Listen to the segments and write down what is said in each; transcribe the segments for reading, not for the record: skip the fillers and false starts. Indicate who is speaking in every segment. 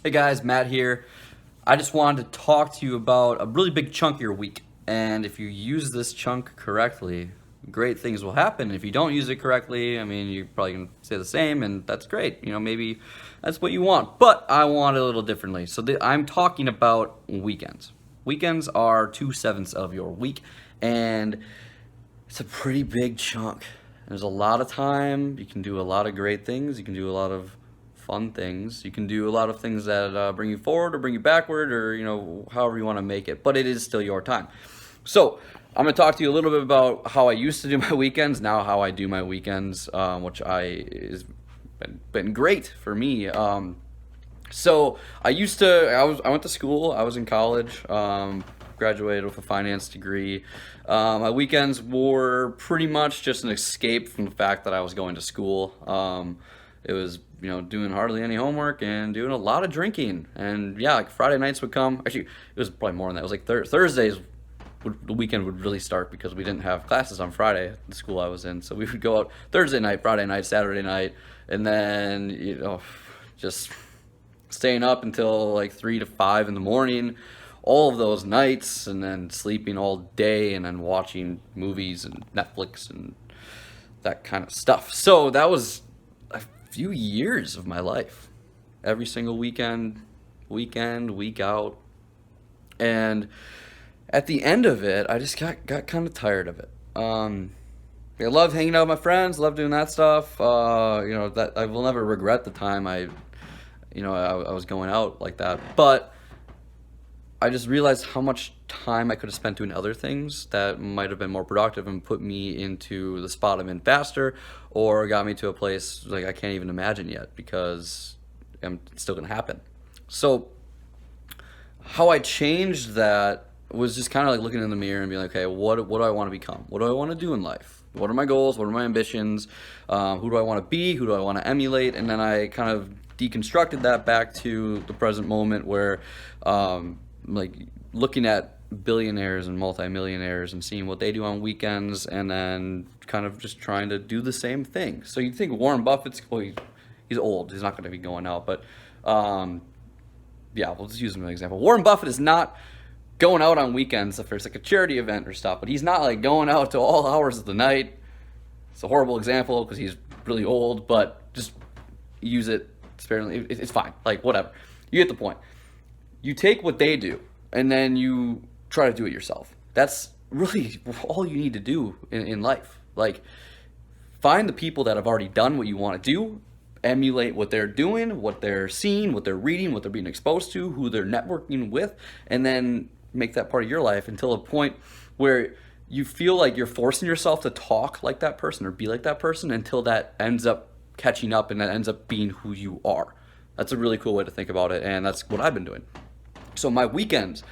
Speaker 1: Hey guys, Matt here. I just wanted to talk to you about a really big chunk of your week. And if you use this chunk correctly, great things will happen. If you don't use it correctly, I mean, you're probably going to stay the same, and that's great. Maybe that's what you want. But I want it a little differently. So I'm talking about weekends. Weekends are 2/7 of your week, and it's a pretty big chunk. There's a lot of time. You can do a lot of great things. You can do a lot of fun things. You can do a lot of things that bring you forward or bring you backward, or however you want to make it. But it is still your time. So I'm going to talk to you a little bit about how I used to do my weekends, now how I do my weekends, which is been great for me. So I went to school. I was in college. Graduated with a finance degree. My weekends were pretty much just an escape from the fact that I was going to school. It was, doing hardly any homework and doing a lot of drinking. And yeah, like Friday nights would come. Actually, it was probably more than that. It was like Thursdays, the weekend would really start because we didn't have classes on Friday at the school I was in. So we would go out Thursday night, Friday night, Saturday night, and then, just staying up until like 3 to 5 in the morning, all of those nights, and then sleeping all day, and then watching movies and Netflix and that kind of stuff. So that was a few years of my life. Every single weekend, week out. And at the end of it, I just got kind of tired of it. I loved hanging out with my friends, loved doing that stuff. That I will never regret the time I was going out like that. But I just realized how much time I could have spent doing other things that might have been more productive and put me into the spot I'm in faster, or got me to a place like I can't even imagine yet, because it's still going to happen. So how I changed that was just kind of like looking in the mirror and being like, okay, what do I want to become? What do I want to do in life? What are my goals? What are my ambitions? Who do I want to be? Who do I want to emulate? And then I kind of deconstructed that back to the present moment, where like looking at billionaires and multimillionaires and seeing what they do on weekends, and then kind of just trying to do the same thing. So you think Warren Buffett's, well, he's old, he's not going to be going out, but yeah, we'll just use him as an example. Warren Buffett is not going out on weekends if there's like a charity event or stuff, but he's not like going out to all hours of the night. It's a horrible example because he's really old, but just use it sparingly. It's fine, like whatever. You get the point. You take what they do, and then you try to do it yourself. That's really all you need to do in life. Like, find the people that have already done what you want to do, emulate what they're doing, what they're seeing, what they're reading, what they're being exposed to, who they're networking with, and then make that part of your life until a point where you feel like you're forcing yourself to talk like that person or be like that person, until that ends up catching up and that ends up being who you are. That's a really cool way to think about it, and that's what I've been doing. So my weekends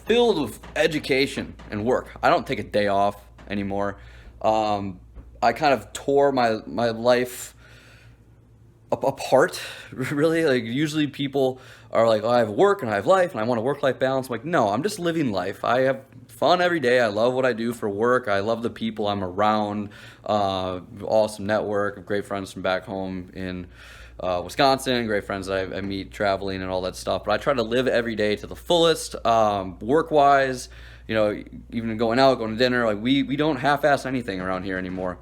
Speaker 1: filled with education and work. I don't take a day off anymore. I kind of tore my life apart, really. Like, usually people are like, oh, I have work and I have life and I want a work-life balance. I'm like, no, I'm just living life. I have fun every day. I love what I do for work. I love the people I'm around. Awesome network of great friends from back home in Wisconsin, great friends that I meet traveling and all that stuff. But I try to live every day to the fullest, work-wise. Even going out, going to dinner, like we don't half-ass anything around here anymore.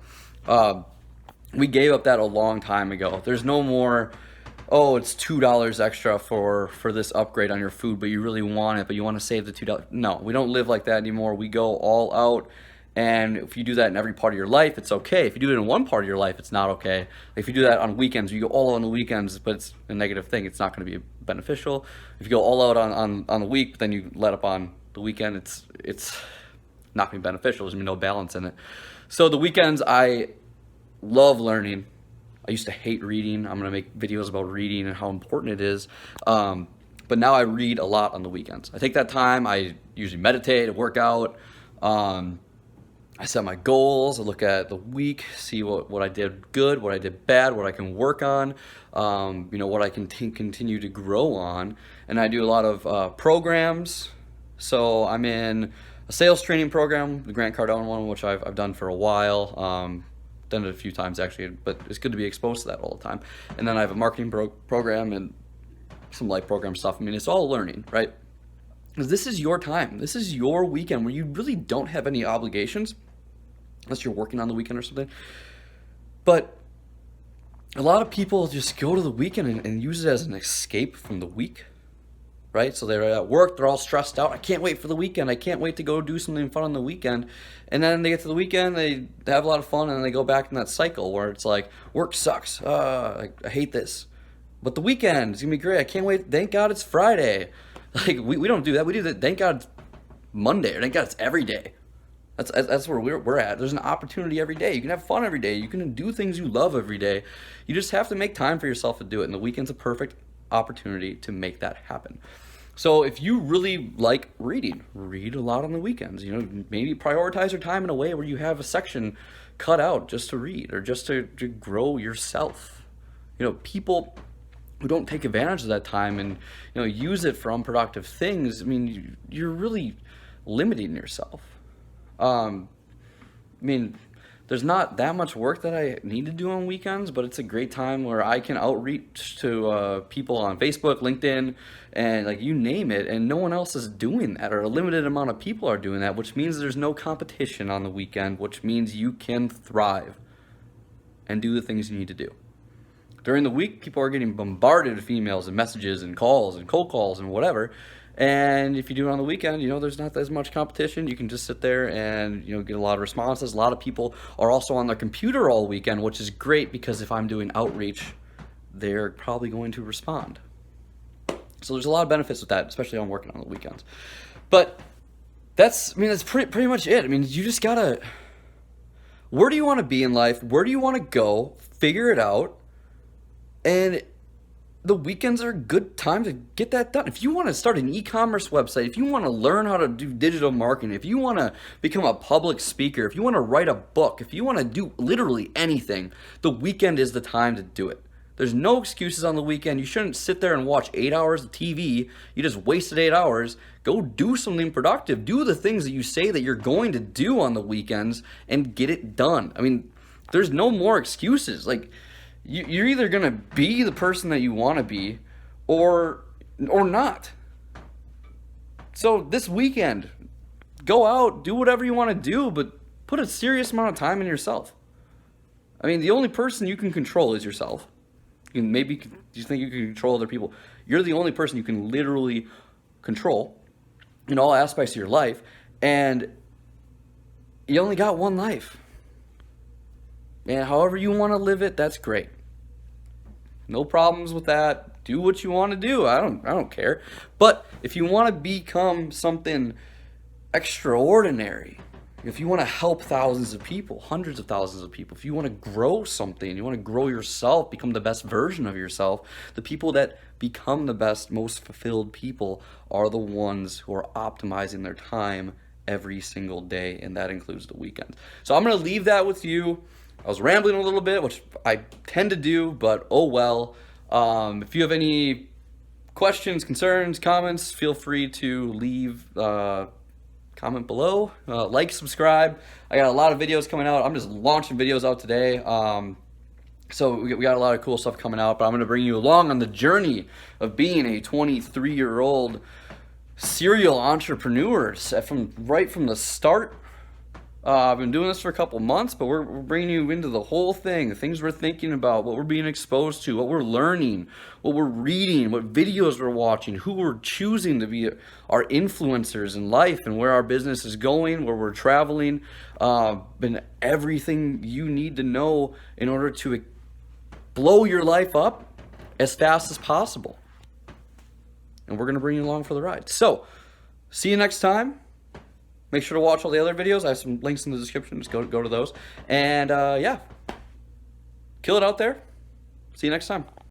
Speaker 1: We gave up that a long time ago. There's no more, oh, it's $2 extra for this upgrade on your food, but you really want it, but you want to save the $2. No, we don't live like that anymore. We go all out. And if you do that in every part of your life, it's okay. If you do it in one part of your life, it's not okay. If you do that on weekends, you go all out on the weekends, but it's a negative thing. It's not going to be beneficial. If you go all out on the week, but then you let up on the weekend, it's not going to be beneficial. There's going to be no balance in it. So the weekends, I love learning. I used to hate reading. I'm going to make videos about reading and how important it is. But now I read a lot on the weekends. I take that time. I usually meditate, I work out. I set my goals. I look at the week, see what I did good, what I did bad, what I can work on, what I can continue to grow on. And I do a lot of programs. So I'm in a sales training program, the Grant Cardone one, which I've done for a while. Done it a few times actually, but it's good to be exposed to that all the time. And then I have a marketing program, and some light program stuff. I mean, it's all learning, right? Because this is your time. This is your weekend where you really don't have any obligations, unless you're working on the weekend or something. But a lot of people just go to the weekend and use it as an escape from the week, right? So they're at work, they're all stressed out. I can't wait for the weekend. I can't wait to go do something fun on the weekend. And then they get to the weekend, they have a lot of fun, and then they go back in that cycle where it's like, work sucks. I hate this. But the weekend is going to be great. I can't wait. Thank God it's Friday. Like, we don't do that. We do that. Thank God it's Monday, or thank God it's every day. That's where we're at. There's an opportunity every day. You can have fun every day. You can do things you love every day. You just have to make time for yourself to do it. And the weekend's a perfect opportunity to make that happen. So if you really like reading, read a lot on the weekends. You know, maybe prioritize your time in a way where you have a section cut out just to read or just to grow yourself. You know, people who don't take advantage of that time and, you know, use it for unproductive things, I mean, you're really limiting yourself. I mean, there's not that much work that I need to do on weekends, but it's a great time where I can outreach to people on Facebook, LinkedIn, and like you name it, and no one else is doing that, or a limited amount of people are doing that, which means there's no competition on the weekend, which means you can thrive and do the things you need to do. During the week, people are getting bombarded with emails and messages and calls and cold calls and whatever. And if you do it on the weekend, you know, there's not as much competition. You can just sit there and, you know, get a lot of responses. A lot of people are also on their computer all weekend, which is great because if I'm doing outreach, they're probably going to respond. So there's a lot of benefits with that, especially on working on the weekends. But that's pretty much it. I mean, you just gotta, where do you want to be in life? Where do you want to go? Figure it out. And the weekends are a good time to get that done. If you want to start an e-commerce website, if you want to learn how to do digital marketing, if you want to become a public speaker, if you want to write a book, if you want to do literally anything, the weekend is the time to do it. There's no excuses on the weekend. You shouldn't sit there and watch 8 hours of TV. You just wasted 8 hours. Go do something productive. Do the things that you say that you're going to do on the weekends and get it done. I mean, there's no more excuses. Like, you're either going to be the person that you want to be or not. So this weekend, go out, do whatever you want to do, but put a serious amount of time in yourself. I mean, the only person you can control is yourself. Maybe you think you can control other people. You're the only person you can literally control in all aspects of your life, and you only got one life. And however you want to live it, that's great. No problems with that. Do what you want to do. I don't care. But if you want to become something extraordinary, if you want to help thousands of people, hundreds of thousands of people, if you want to grow something, you want to grow yourself, become the best version of yourself, the people that become the best, most fulfilled people are the ones who are optimizing their time every single day, and that includes the weekend. So I'm going to leave that with you. I was rambling a little bit, which I tend to do, but oh well. If you have any questions, concerns, comments, feel free to leave comment below. Like, subscribe. I got a lot of videos coming out. I'm just launching videos out today. So we got a lot of cool stuff coming out, but I'm going to bring you along on the journey of being a 23-year-old serial entrepreneur right from the start. I've been doing this for a couple months, but we're bringing you into the whole thing, the things we're thinking about, what we're being exposed to, what we're learning, what we're reading, what videos we're watching, who we're choosing to be our influencers in life, and where our business is going, where we're traveling, and everything you need to know in order to blow your life up as fast as possible. And we're going to bring you along for the ride. So, see you next time. Make sure to watch all the other videos. I have some links in the description. Just go to those. And yeah, kill it out there. See you next time.